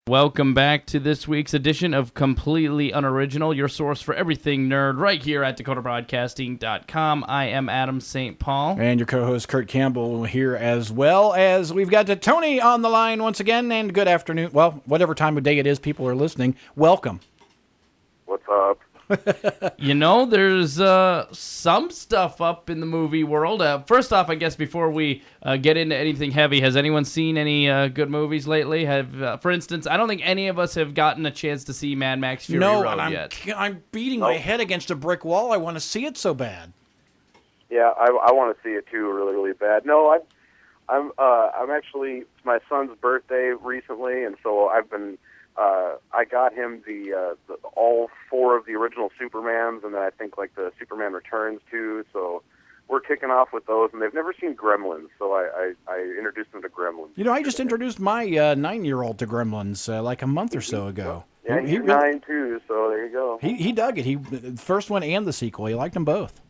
Welcome back to this week's edition of Completely Unoriginal, your source for everything nerd, right here at DakotaBroadcasting.com. I am Adam St. Paul. And your co-host, Kurt Campbell, here as well as we've got Tony on the line once again, and good afternoon. Well, whatever time of day it is people are listening, welcome. What's up? You know, there's some stuff up in the movie world. First off, I guess before we get into anything heavy, has anyone seen any good movies lately? For instance, I don't think any of us have gotten a chance to see Mad Max Fury Road yet. I'm beating my head against a brick wall. I want to see it so bad. Yeah, I want to see it too, really, really bad. No, I'm actually, it's my son's birthday recently, and so I've been. I got him the all four of the original Supermans, and then I think like the Superman Returns too. So we're kicking off with those, and they've never seen Gremlins, so I introduced them to Gremlins. You know, I just introduced my 9-year-old to Gremlins like a month or so ago. Yeah, he's 9 too, so there you go. He dug it. The first one and the sequel. He liked them both.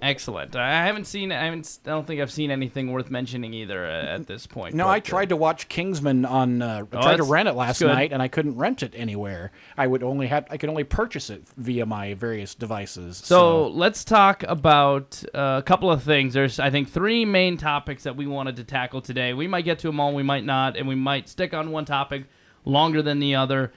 Excellent. I don't think I've seen anything worth mentioning either at this point. No, I tried to watch Kingsman on. Tried to rent it last night, and I couldn't rent it anywhere. I could only purchase it via my various devices. So let's talk about a couple of things. There's, I think, 3 main topics that we wanted to tackle today. We might get to them all, we might not, and we might stick on one topic longer than the other.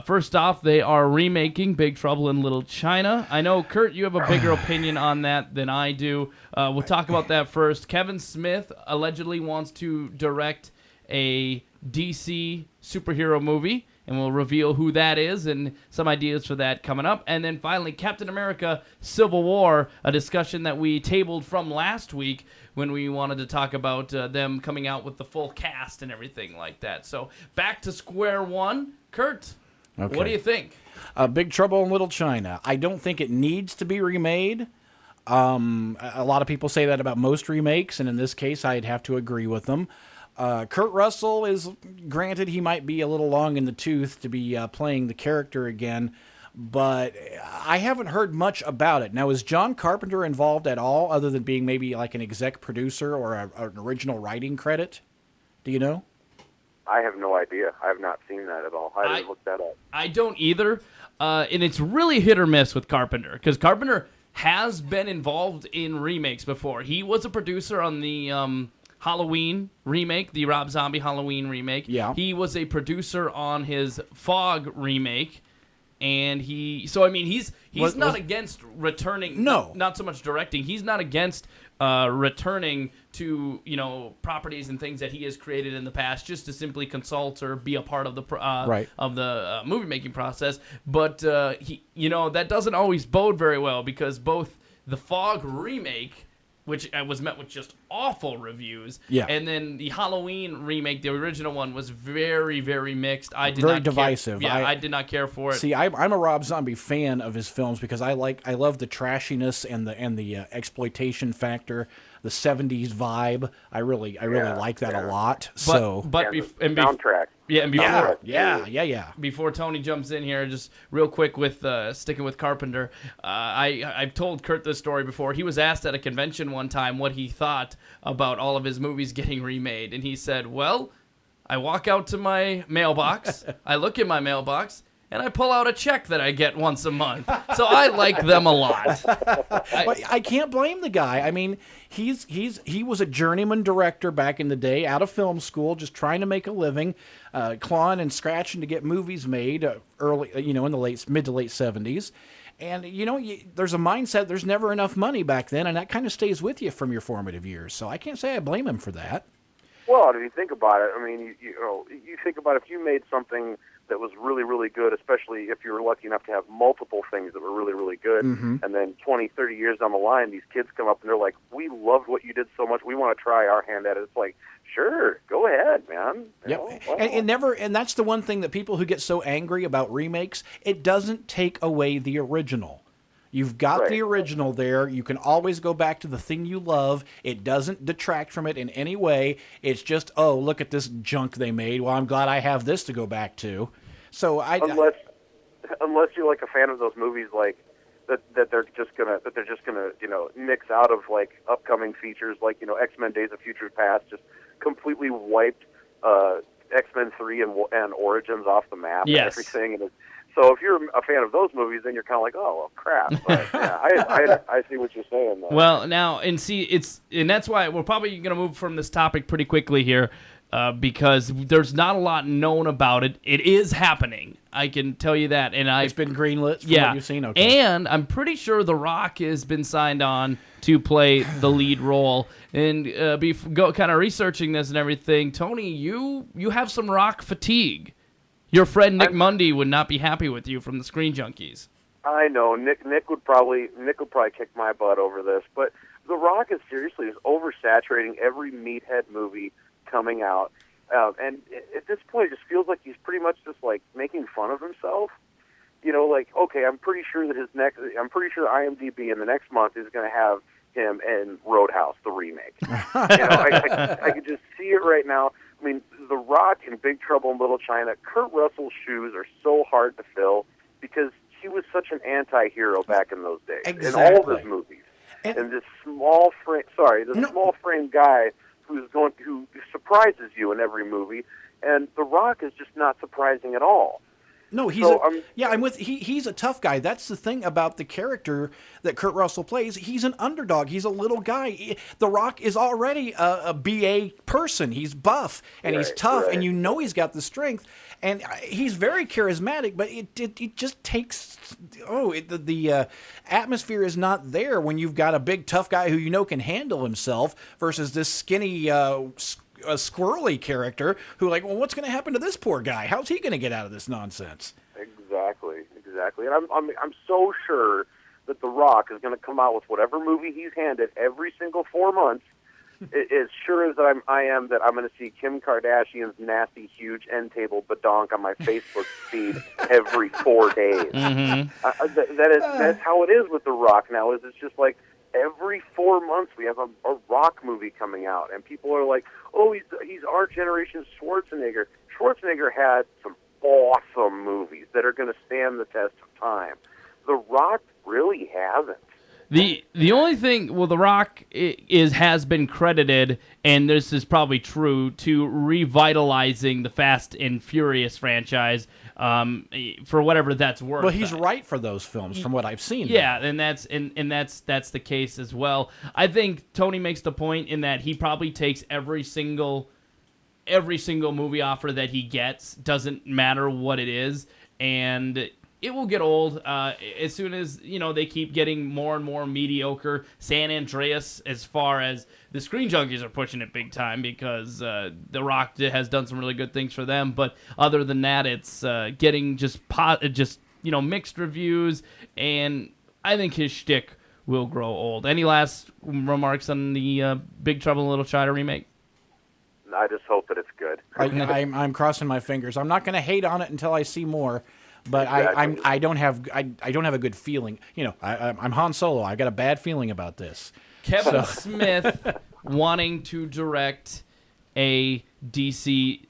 First off, they are remaking Big Trouble in Little China. I know, Kurt, you have a bigger opinion on that than I do. We'll talk about that first. Kevin Smith allegedly wants to direct a DC superhero movie, and we'll reveal who that is and some ideas for that coming up. And then finally, Captain America Civil War, a discussion that we tabled from last week when we wanted to talk about them coming out with the full cast and everything like that. So back to square one. Kurt, okay. What do you think? Big Trouble in Little China. I don't think it needs to be remade. A lot of people say that about most remakes, and in this case, I'd have to agree with them. Kurt Russell is, granted, he might be a little long in the tooth to be playing the character again, but I haven't heard much about it. Now, is John Carpenter involved at all, other than being maybe like an exec producer or an original writing credit? Do you know? I have no idea. I have not seen that at all. I didn't look that up. I don't either, and it's really hit or miss with Carpenter, because Carpenter has been involved in remakes before. He was a producer on the Halloween remake, the Rob Zombie Halloween remake. Yeah. He was a producer on his Fog remake, and he's not against returning. No, not so much directing. He's not against returning to properties and things that he has created in the past, just to simply consult or be a part of the movie making process. But that doesn't always bode very well, because both the Fog remake, which was met with just awful reviews, and then the Halloween remake, the original one, was very, very mixed. Very divisive. I did not care for it. See, I'm a Rob Zombie fan of his films because I love the trashiness and the exploitation factor, the 70s vibe. I really like that a lot. Soundtrack. Before Tony jumps in here, just real quick with sticking with Carpenter, I've told Kurt this story before. He was asked at a convention one time what he thought about all of his movies getting remade, and he said, "Well, I walk out to my mailbox, I look in my mailbox, and I pull out a check that I get once a month. So I like them a lot." I can't blame the guy. I mean, he was a journeyman director back in the day, out of film school, just trying to make a living, clawing and scratching to get movies made early, in the mid to late 70s. And, there's a mindset, there's never enough money back then, and that kind of stays with you from your formative years. So I can't say I blame him for that. Well, if you think about it, I mean, you think about if you made something that was really, really good, especially if you were lucky enough to have multiple things that were really, really good, and then 20, 30 years down the line, these kids come up and they're like, "We loved what you did so much, we want to try our hand at it." It's like, sure, go ahead, man. Yep. And that's the one thing that people who get so angry about remakes, it doesn't take away the original. You've got the original there. You can always go back to the thing you love. It doesn't detract from it in any way. It's just, oh, look at this junk they made. Well, I'm glad I have this to go back to. So unless you're like a fan of those movies, like that they're just gonna mix out of like upcoming features, like X-Men: Days of Future Past, just completely wiped X-Men 3 and Origins off the map and Yes. everything. And so if you're a fan of those movies, then you're kind of like, oh, well, crap. But yeah, I see what you're saying, though. Well, now, and that's why we're probably going to move from this topic pretty quickly here, because there's not a lot known about it. It is happening. I can tell you that. And It's been greenlit from what you've seen? Okay. And I'm pretty sure The Rock has been signed on to play the lead role. And kind of researching this and everything, Tony, you have some Rock fatigue. Your friend Nick Mundy would not be happy with you from the Screen Junkies. I know Nick would probably kick my butt over this, but The Rock is seriously oversaturating every meathead movie coming out, and at this point, it just feels like he's pretty much just like making fun of himself. You know, like, okay, I'm pretty sure IMDb in the next month is going to have him in Roadhouse, the remake. I could just see it right now. I mean, The Rock in Big Trouble in Little China, Kurt Russell's shoes are so hard to fill because he was such an anti-hero back in those days. Exactly. In all of his movies. And this small frame guy who surprises you in every movie, and The Rock is just not surprising at all. No, he's a tough guy. That's the thing about the character that Kurt Russell plays. He's an underdog. He's a little guy. The Rock is already a BA person. He's buff and he's tough, and you know he's got the strength, and he's very charismatic. But it just takes the atmosphere is not there when you've got a big tough guy who you know can handle himself versus this skinny a squirrely character who, like, well, what's going to happen to this poor guy? How's he going to get out of this nonsense? Exactly. And I'm so sure that The Rock is going to come out with whatever movie he's handed every single 4 months. As sure as I am that I'm going to see Kim Kardashian's nasty, huge end table badonk on my Facebook feed every 4 days. Mm-hmm. That's how it is with The Rock now. It's just like every 4 months we have a Rock movie coming out, and people are like, "Oh, he's our generation's Schwarzenegger." Schwarzenegger had some awesome movies that are going to stand the test of time. The Rock really hasn't. The only thing, well, The Rock has been credited, and this is probably true, to revitalizing the Fast and Furious franchise, for whatever that's worth. Well, he's right for those films, from what I've seen. Yeah, and that's the case as well. I think Tony makes the point in that he probably takes every single movie offer that he gets, doesn't matter what it is, and it will get old as soon as they keep getting more and more mediocre. San Andreas, as far as the Screen Junkies are pushing it big time because The Rock has done some really good things for them. But other than that, it's getting just mixed reviews, and I think his shtick will grow old. Any last remarks on the Big Trouble in Little China remake? I just hope that it's good. I'm crossing my fingers. I'm not going to hate on it until I see more. But Exactly. I don't have a good feeling. I'm Han Solo. I got a bad feeling about this. Kevin Smith wanting to direct a DC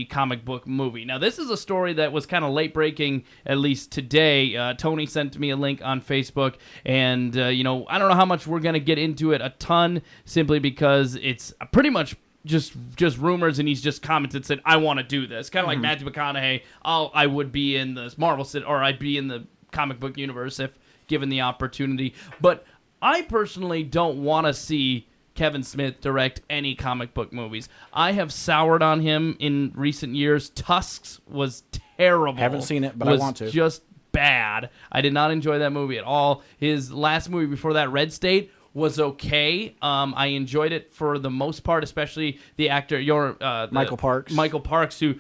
comic book movie. Now, this is a story that was kind of late breaking, at least today. Tony sent me a link on Facebook, and I don't know how much we're going to get into it a ton, simply because it's pretty much just rumors, and he's just commented, said, I want to do this. Kind of like Matthew McConaughey, I would be in the Marvel, or I'd be in the comic book universe if given the opportunity. But I personally don't want to see Kevin Smith direct any comic book movies. I have soured on him in recent years. Tusks was terrible. Haven't seen it, but I want to. Just bad. I did not enjoy that movie at all. His last movie before that, Red State, was okay. I enjoyed it for the most part, especially the actor Michael Parks. Michael Parks, who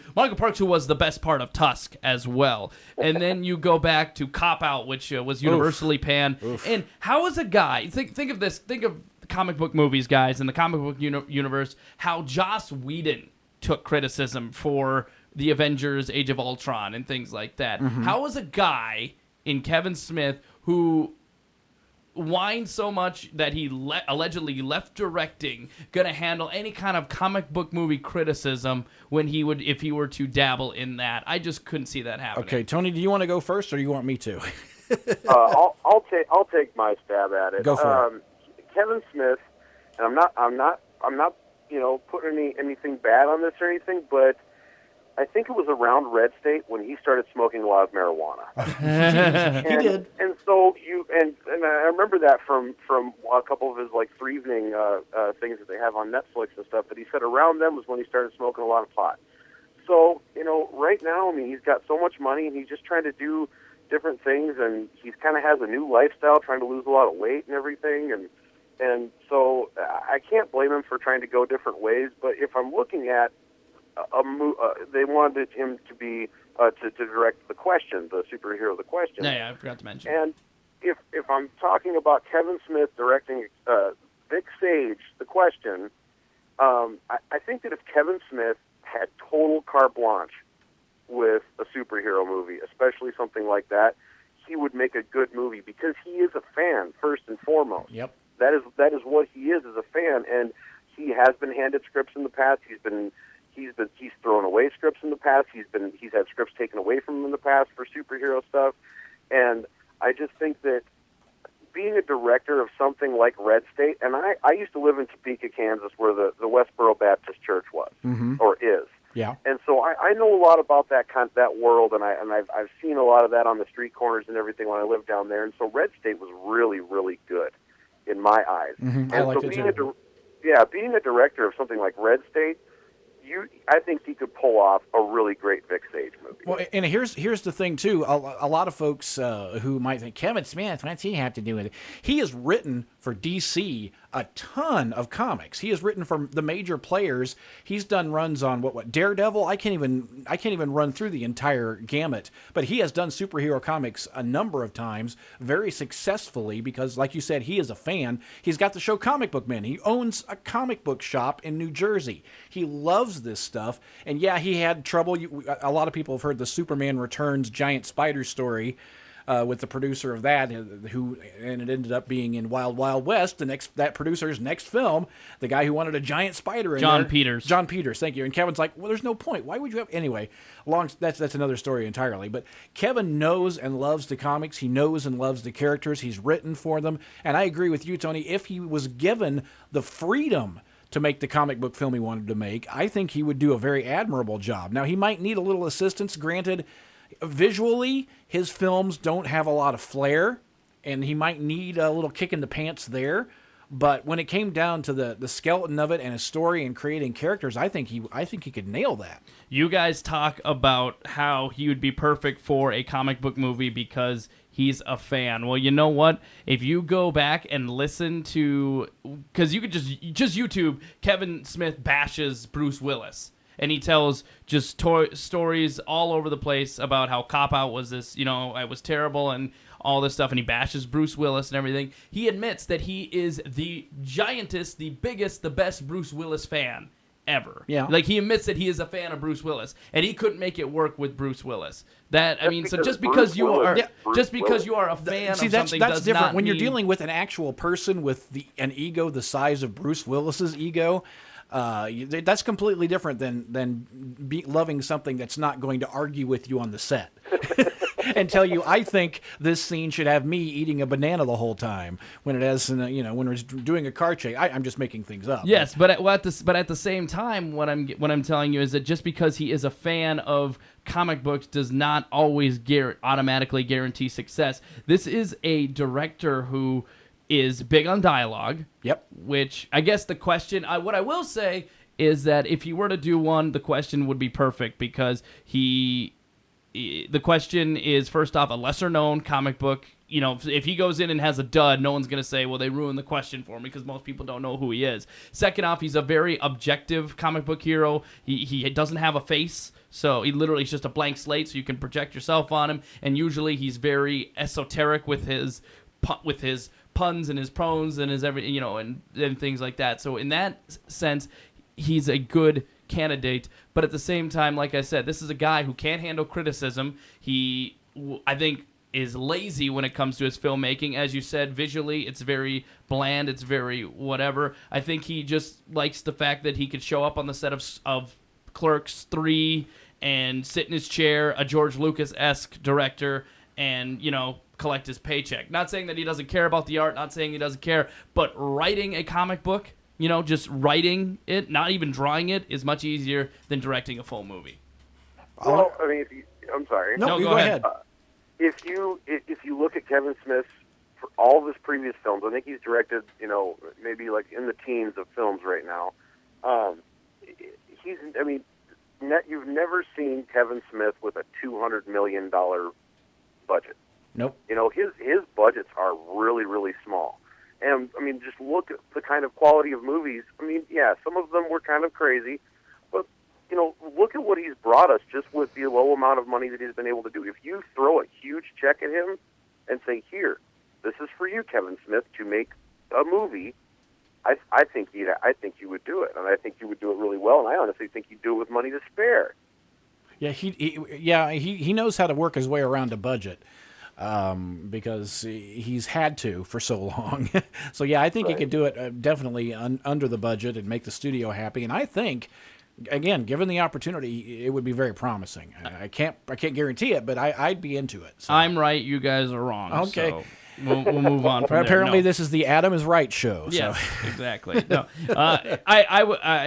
was the best part of Tusk as well. And then you go back to Cop Out, which was universally panned. And how is a guy? Think of this. Think of comic book movies, guys, in the comic book universe. How Joss Whedon took criticism for the Avengers: Age of Ultron and things like that. How is a guy in Kevin Smith who whined so much that he allegedly left directing gonna handle any kind of comic book movie criticism when if he were to dabble in that? I just couldn't see that happening. Okay, Tony, do you want to go first, or do you want me to? I'll take my stab at it. Go for it. Kevin Smith, and I'm not put anything bad on this or anything, but I think it was around Red State when he started smoking a lot of marijuana. He did. And so and I remember that from a couple of his like 3 evening things that they have on Netflix and stuff, that he said around them was when he started smoking a lot of pot. So, right now, I mean, he's got so much money and he's just trying to do different things, and he kind of has a new lifestyle, trying to lose a lot of weight and everything, and so I can't blame him for trying to go different ways. But if I'm looking at they wanted him to be to direct The Question, the superhero The Question. Yeah, I forgot to mention. And if I'm talking about Kevin Smith directing Vic Sage, The Question, I think that if Kevin Smith had total carte blanche with a superhero movie, especially something like that, he would make a good movie because he is a fan first and foremost. Yep. That is what he is as a fan, and he has been handed scripts in the past. He's thrown away scripts in the past. He's had scripts taken away from him in the past for superhero stuff, and I just think that being a director of something like Red State, and I used to live in Topeka, Kansas, where the Westboro Baptist Church was or is. Yeah. And so I know a lot about that world, and I've seen a lot of that on the street corners and everything when I lived down there. And so Red State was really, really good in my eyes. Mm-hmm. And I like so it too. being a director of something like Red State, I think he could pull off a really great Vic Sage movie. Well, and here's the thing too. A lot of folks who might think Kevin Smith, what's he have to do with it? He has written for DC a ton of comics. He has written for the major players. He's done runs on what Daredevil. I can't even run through the entire gamut. But he has done superhero comics a number of times, very successfully, because, like you said, he is a fan. He's got the show Comic Book Man. He owns a comic book shop in New Jersey. He loves this stuff. And yeah, he had trouble. A lot of people have heard the Superman Returns giant spider story with the producer of that, and it ended up being in Wild Wild West, that producer's next film, the guy who wanted a giant spider in John there. Peters. John Peters, thank you. And Kevin's like, well, there's no point. Why would you have... Anyway, that's another story entirely. But Kevin knows and loves the comics. He knows and loves the characters. He's written for them. And I agree with you, Tony. If he was given the freedom to make the comic book film he wanted to make, I think he would do a very admirable job. Now, he might need a little assistance. Granted, visually, his films don't have a lot of flair, and he might need a little kick in the pants there. But when it came down to the skeleton of it and his story and creating characters, I think he could nail that. You guys talk about how he would be perfect for a comic book movie because he's a fan. Well, you know what? If you go back and listen to... Because you could just YouTube Kevin Smith bashes Bruce Willis. And he tells just stories all over the place about how Cop Out was this, I was terrible and all this stuff. And he bashes Bruce Willis and everything. He admits that he is the giantest, the biggest, the best Bruce Willis fan ever. Yeah. Like, he admits that he is a fan of Bruce Willis. And he couldn't make it work with Bruce Willis. Just because you are a fan of something that's does different. not When you're mean... dealing with an actual person with an ego the size of Bruce Willis's ego... that's completely different than loving something that's not going to argue with you on the set and tell you, I think this scene should have me eating a banana the whole time when it has, when we're doing a car chase. I'm just making things up. Yes, but at the same time, what I'm telling you is that just because he is a fan of comic books does not always automatically guarantee success. This is a director who is big on dialogue. Yep. Which I guess the question, what I will say is that if he were to do one, the question would be perfect because the question is, first off, a lesser known comic book. If he goes in and has a dud, no one's going to say, well, they ruined the question for me because most people don't know who he is. Second off, he's a very objective comic book hero. He doesn't have a face, so he literally is just a blank slate, so you can project yourself on him. And usually he's very esoteric with his puns and his prones and his and things like that. So in that sense, he's a good candidate. But at the same time, like I said, this is a guy who can't handle criticism. He, I think, is lazy when it comes to his filmmaking. As you said, visually, it's very bland. It's very whatever. I think he just likes the fact that he could show up on the set of Clerks 3 and sit in his chair, a George Lucas-esque director, and, collect his paycheck. Not saying that he doesn't care about the art, not saying he doesn't care, but writing a comic book, just writing it, not even drawing it, is much easier than directing a full movie. Well, I mean, I'm sorry. No, you go ahead. If you look at Kevin Smith for all of his previous films, I think he's directed, maybe like in the teens of films right now. You've never seen Kevin Smith with a $200 million budget. Nope. His budgets are really, really small. And, I mean, just look at the kind of quality of movies. I mean, yeah, some of them were kind of crazy, but, look at what he's brought us just with the low amount of money that he's been able to do. If you throw a huge check at him and say, here, this is for you, Kevin Smith, to make a movie, I think you would do it, and I think you would do it really well, and I honestly think you'd do it with money to spare. Yeah, he knows how to work his way around a budget. Because he's had to for so long. So, yeah, I think he could do it definitely under the budget and make the studio happy. And I think, again, given the opportunity, it would be very promising. I can't guarantee it, but I'd be into it. So. I'm right. You guys are wrong. Okay. So we'll move on from there. Apparently, this is the Adam is Right show. Yes, so. exactly. No,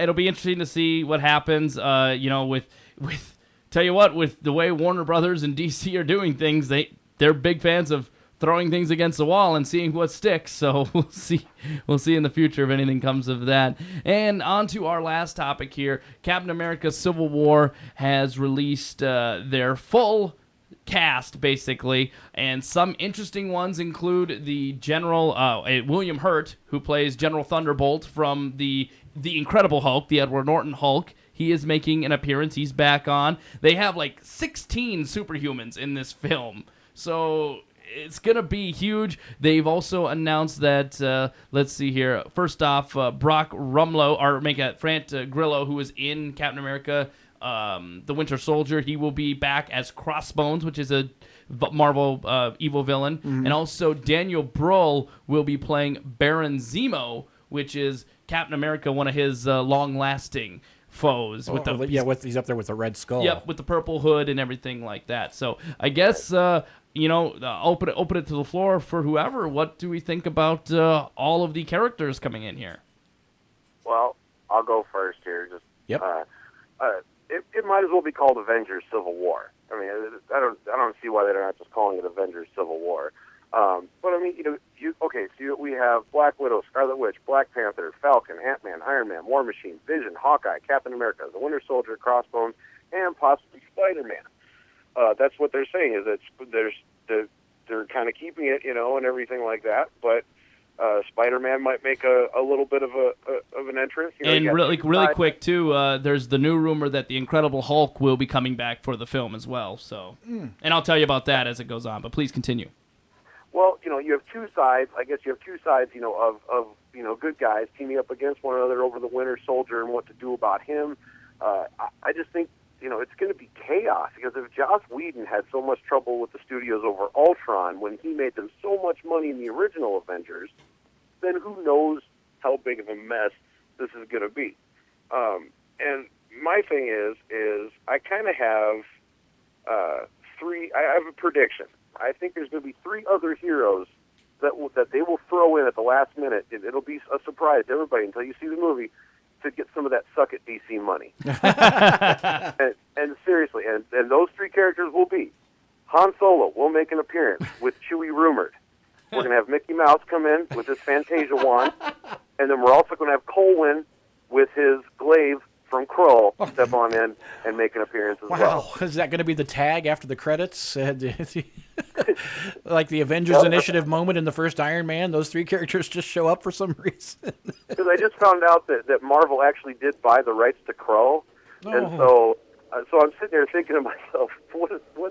it'll be interesting to see what happens, with tell you what, with the way Warner Brothers and DC are doing things, they're big fans of throwing things against the wall and seeing what sticks. So we'll see in the future if anything comes of that. And on to our last topic here. Captain America Civil War has released their full cast, basically, and some interesting ones include the General William Hurt, who plays General Thunderbolt from the Incredible Hulk, the Edward Norton Hulk. He is making an appearance. He's back on. They have like 16 superhumans in this film. So it's going to be huge. They've also announced that, let's see here. First off, Brock Rumlow, or Frank Grillo, who was in Captain America, The Winter Soldier, he will be back as Crossbones, which is a Marvel evil villain. Mm-hmm. And also Daniel Bruhl will be playing Baron Zemo, which is Captain America, one of his long-lasting foes. He's up there with the Red Skull. Yep, with the purple hood and everything like that. So I guess... open it to the floor for whoever. What do we think about all of the characters coming in here? Well, I'll go first here. Yep. It might as well be called Avengers Civil War. I mean, I don't see why they're not just calling it Avengers Civil War. But I mean, we have Black Widow, Scarlet Witch, Black Panther, Falcon, Ant-Man, Iron Man, War Machine, Vision, Hawkeye, Captain America, the Winter Soldier, Crossbones, and possibly Spider-Man. That's what they're saying, is that they're kind of keeping it, and everything like that. But Spider-Man might make a little bit of an entrance. And really quick too, there's the new rumor that the Incredible Hulk will be coming back for the film as well. So, and I'll tell you about that as it goes on. But please continue. Well, you have two sides. I guess you have two sides, of good guys teaming up against one another over the Winter Soldier and what to do about him. I just think. It's going to be chaos, because if Joss Whedon had so much trouble with the studios over Ultron when he made them so much money in the original Avengers, then who knows how big of a mess this is going to be. And my thing is I kind of have I have a prediction. I think there's going to be three other heroes that they will throw in at the last minute. It'll be a surprise to everybody until you see the movie, to get some of that suck at DC money. and seriously, and those three characters will be Han Solo will make an appearance with Chewie rumored. We're going to have Mickey Mouse come in with his Fantasia wand, and then we're also going to have Colwyn with his glaive from Krull step on in and make an appearance as well. Wow, is that going to be the tag after the credits? Like the Avengers Initiative moment in the first Iron Man, those three characters just show up for some reson. Because I just found out that Marvel actually did buy the rights to Krull, and so I'm sitting there thinking to myself, what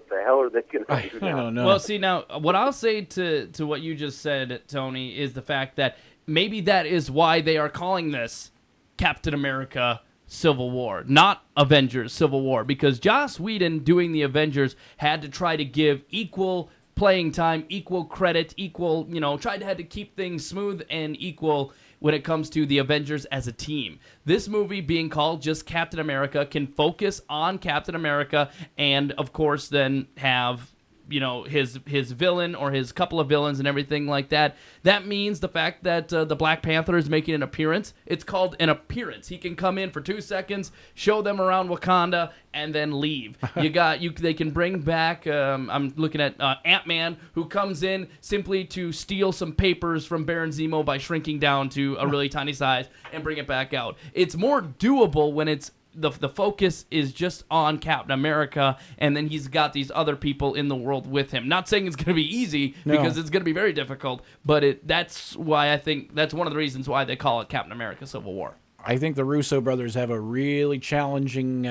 the hell are they going to do now? I don't know. Well, see, now, what I'll say to what you just said, Tony, is the fact that maybe that is why they are calling this Captain America Civil War, not Avengers Civil War, because Joss Whedon doing the Avengers had to try to give equal playing time, equal credit, equal, had to keep things smooth and equal when it comes to the Avengers as a team. This movie being called just Captain America can focus on Captain America and, of course, then have his villain or his couple of villains and everything like that. That means the fact that the Black Panther is making an appearance. It's called an appearance. He can come in for 2 seconds, show them around Wakanda, and then leave. They can bring back. I'm looking at Ant-Man, who comes in simply to steal some papers from Baron Zemo by shrinking down to a really tiny size and bring it back out. It's more doable when it's the focus is just on Captain America, and then he's got these other people in the world with him. Not saying it's going to be easy, because it's going to be very difficult, but that's why I think that's one of the reasons why they call it Captain America Civil War. I think the Russo brothers have a really challenging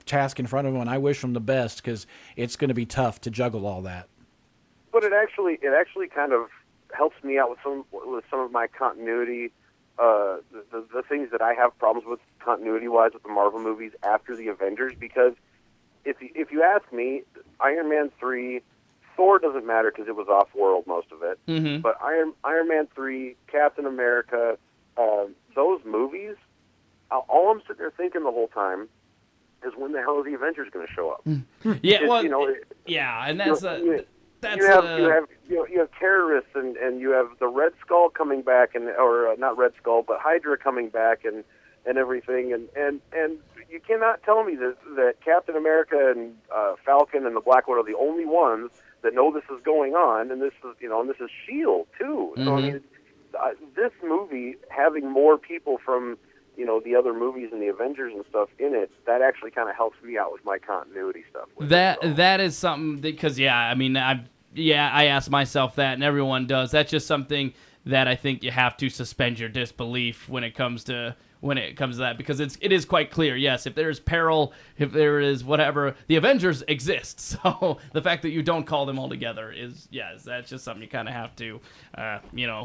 task in front of them, and I wish them the best, because it's going to be tough to juggle all that. But it actually kind of helps me out with some of my continuity. The things that I have problems with continuity-wise with the Marvel movies after the Avengers, because if you ask me, Iron Man 3, Thor doesn't matter because it was off-world, most of it. Mm-hmm. But Iron Man 3, Captain America, those movies, all I'm sitting there thinking the whole time is, when the hell are the Avengers going to show up? Yeah, and that's you have terrorists and you have the Red Skull coming back, or not Red Skull, but Hydra coming back and everything, and you cannot tell me that Captain America and Falcon and the Black Widow are the only ones that know this is going on, and this is Shield too. Mm-hmm. So I mean, this movie having more people from the other movies and the Avengers and stuff in it, that actually kind of helps me out with my continuity stuff. That is something, because I asked myself that, and everyone does. That's just something that I think you have to suspend your disbelief when it comes to that, because it is quite clear. Yes, if there is peril, if there is whatever, the Avengers exist. So the fact that you don't call them all together that's just something you kind of have to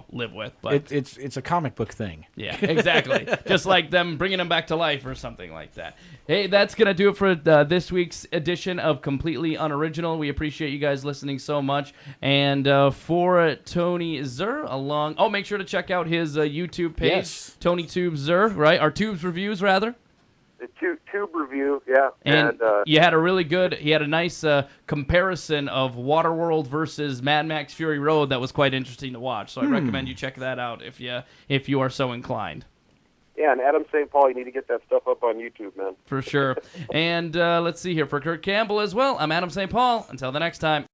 live with. But it's a comic book thing. Yeah, exactly. Just like them bringing them back to life or something like that. Hey, that's gonna do it for this week's edition of Completely Unoriginal. We appreciate you guys listening so much. And for Tony Zur make sure to check out his YouTube page, yes. Tony Tube Zur, right? Our Tubes Reviews, rather. The Tube Review, yeah. And you had he had a nice comparison of Waterworld versus Mad Max Fury Road that was quite interesting to watch. So I recommend you check that out if you are so inclined. Yeah, and Adam St. Paul, you need to get that stuff up on YouTube, man. For sure. And let's see here. For Kurt Campbell as well, I'm Adam St. Paul. Until the next time.